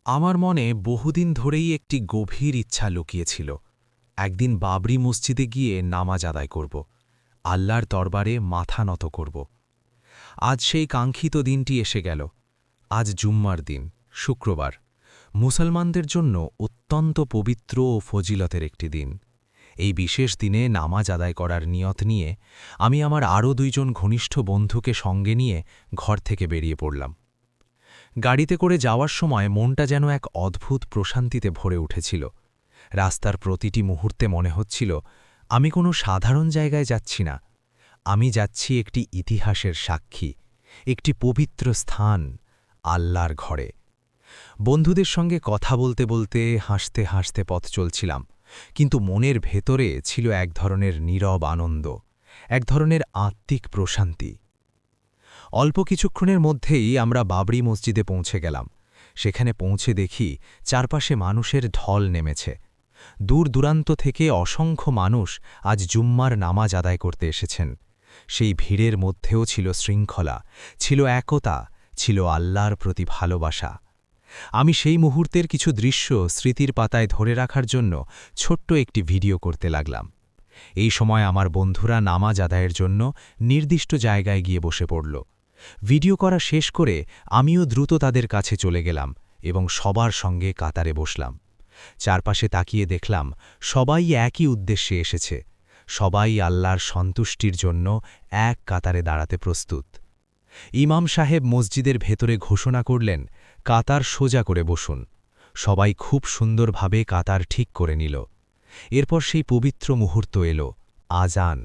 আমার মনে বহুদিন ধরেই একটি গভীর ইচ্ছা লুকিয়েছিল। একদিন বাবরি মসজিদে গিয়ে নামাজ আদায় করব, আল্লাহর দরবারে মাথা নত করব। আজ সেই কাঙ্ক্ষিত দিনটি এসে গেল। আজ জুম্মার দিন, শুক্রবার, মুসলমানদের জন্য অত্যন্ত পবিত্র ও ফজিলতের একটি দিন। এই বিশেষ দিনে নামাজ আদায় করার নিয়ত নিয়ে আমি আমার আরও দুইজন ঘনিষ্ঠ বন্ধুকে সঙ্গে নিয়ে ঘর থেকে বেরিয়ে পড়লাম। গাড়িতে করে যাওয়ার সময় মনটা যেন এক অদ্ভুত প্রশান্তিতে ভরে উঠেছিল। রাস্তার প্রতিটি মুহূর্তে মনে হচ্ছিল আমি কোনো সাধারণ জায়গায় যাচ্ছি না, আমি যাচ্ছি একটি ইতিহাসের সাক্ষী, একটি পবিত্র স্থান, আল্লাহর ঘরে। বন্ধুদের সঙ্গে কথা বলতে বলতে হাসতে হাসতে পথ চলছিলাম, কিন্তু মনের ভেতরে ছিল এক ধরনের নীরব আনন্দ, এক ধরনের আত্মিক প্রশান্তি। অল্প কিছুক্ষণের মধ্যেই আমরা বাবরি মসজিদে পৌঁছে গেলাম। সেখানে পৌঁছে দেখি চারপাশে মানুষের ঢল নেমেছে। দূর দূরান্ত থেকে অসংখ্য মানুষ আজ জুম্মার নামাজ আদায় করতে এসেছেন। সেই ভিড়ের মধ্যেও ছিল শৃঙ্খলা, ছিল একতা, ছিল আল্লাহর প্রতি ভালোবাসা। আমি সেই মুহূর্তের কিছু দৃশ্য স্মৃতির পাতায় ধরে রাখার জন্য ছোট্ট একটি ভিডিও করতে লাগলাম। এই সময় আমার বন্ধুরা নামাজ আদায়ের জন্য নির্দিষ্ট জায়গায় গিয়ে বসে পড়ল। ভিডিও করা শেষ করে আমিও দ্রুত তাদের কাছে চলে গেলাম এবং সবার সঙ্গে কাতারে বসলাম। চারপাশে তাকিয়ে দেখলাম সবাই একই উদ্দেশ্যে এসেছে, সবাই আল্লাহর সন্তুষ্টির জন্য এক কাতারে দাঁড়াতে প্রস্তুত। ইমাম সাহেব মসজিদের ভেতরে ঘোষণা করলেন, কাতার সোজা করে বসুন। সবাই খুব সুন্দরভাবে কাতার ঠিক করে নিল। এরপর সেই পবিত্র মুহূর্ত এলো, আজান।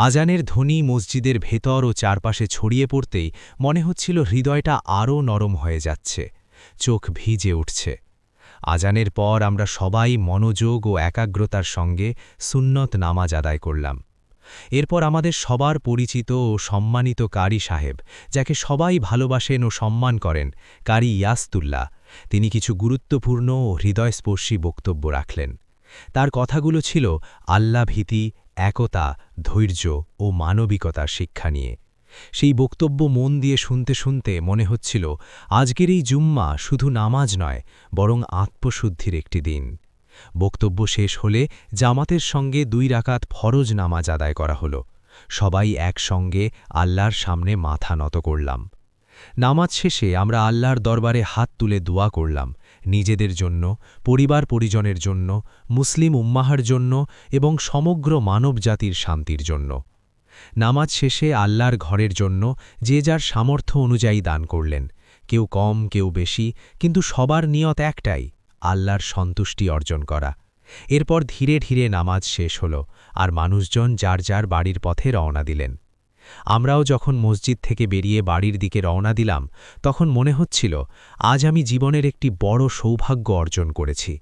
আজানের ধ্বনি মসজিদের ভেতর ও চারপাশে ছড়িয়ে পড়তেই মনে হচ্ছিল হৃদয়টা আরও নরম হয়ে যাচ্ছে, চোখ ভিজে উঠছে। আজানের পর আমরা সবাই মনোযোগ ও একাগ্রতার সঙ্গে সুন্নত নামাজ আদায় করলাম। এরপর আমাদের সবার পরিচিত ও সম্মানিত কারি সাহেব, যাকে সবাই ভালোবাসেন ও সম্মান করেন, কারি ইয়াসতুল্লাহ, তিনি কিছু গুরুত্বপূর্ণ ও হৃদয়স্পর্শী বক্তব্য রাখলেন। তার কথাগুলো ছিল আল্লাহ ভীতি, একতা, ধৈর্য ও মানবিকতার শিক্ষা নিয়ে। সেই বক্তব্য মন দিয়ে শুনতে শুনতে মনে হচ্ছিল আজকের এই জুম্মা শুধু নামাজ নয়, বরং আত্মশুদ্ধির একটি দিন। বক্তব্য শেষ হলে জামাতের সঙ্গে 2 রাকাত ফরজ নামাজ আদায় করা হলো। সবাই একসঙ্গে আল্লাহর সামনে মাথা নত করলাম। নামাজ শেষে আমরা আল্লাহর দরবারে হাত তুলে দোয়া করলাম, নিজেদের জন্য, পরিবার পরিজনের জন্য, মুসলিম উম্মাহর জন্য এবং সমগ্র মানবজাতির শান্তির জন্য। নামাজ শেষে আল্লাহর ঘরের জন্য যে যার সামর্থ্য অনুযায়ী দান করলেন, কেউ কম কেউ বেশি, কিন্তু সবার নিয়ত একটাই, আল্লাহর সন্তুষ্টি অর্জন করা। এরপর ধীরে ধীরে নামাজ শেষ হল আর মানুষজন যার যার বাড়ির পথে রওনা দিলেন। আমরাও যখন মসজিদ থেকে বেরিয়ে বাড়ির দিকে রওনা দিলাম, তখন মনে হচ্ছিল আজ আমি জীবনের একটি বড় সৌভাগ্য অর্জন করেছি।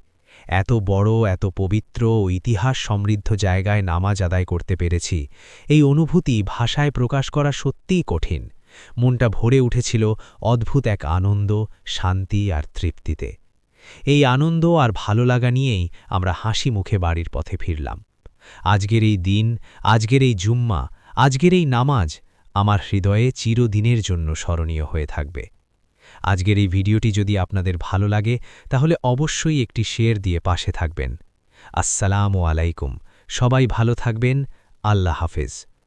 এত বড়, এত পবিত্র ও ইতিহাস সমৃদ্ধ জায়গায় নামাজ আদায় করতে পেরেছি, এই অনুভূতি ভাষায় প্রকাশ করা সত্যিই কঠিন। মনটা ভরে উঠেছিল অদ্ভুত এক আনন্দ, শান্তি আর তৃপ্তিতে। এই আনন্দ আর ভালো লাগা নিয়েই আমরা হাসি মুখে বাড়ির পথে ফিরলাম। আজকের এই দিন, আজকের এই জুম্মা, আজকের এই নামাজ আমার হৃদয়ে চিরদিনের জন্য স্মরণীয় হয়ে থাকবে। আজকের এই ভিডিওটি যদি আপনাদের ভালো লাগে তাহলে অবশ্যই একটি শেয়ার দিয়ে পাশে থাকবেন। আসসালামু আলাইকুম। সবাই ভালো থাকবেন। আল্লাহ হাফেজ।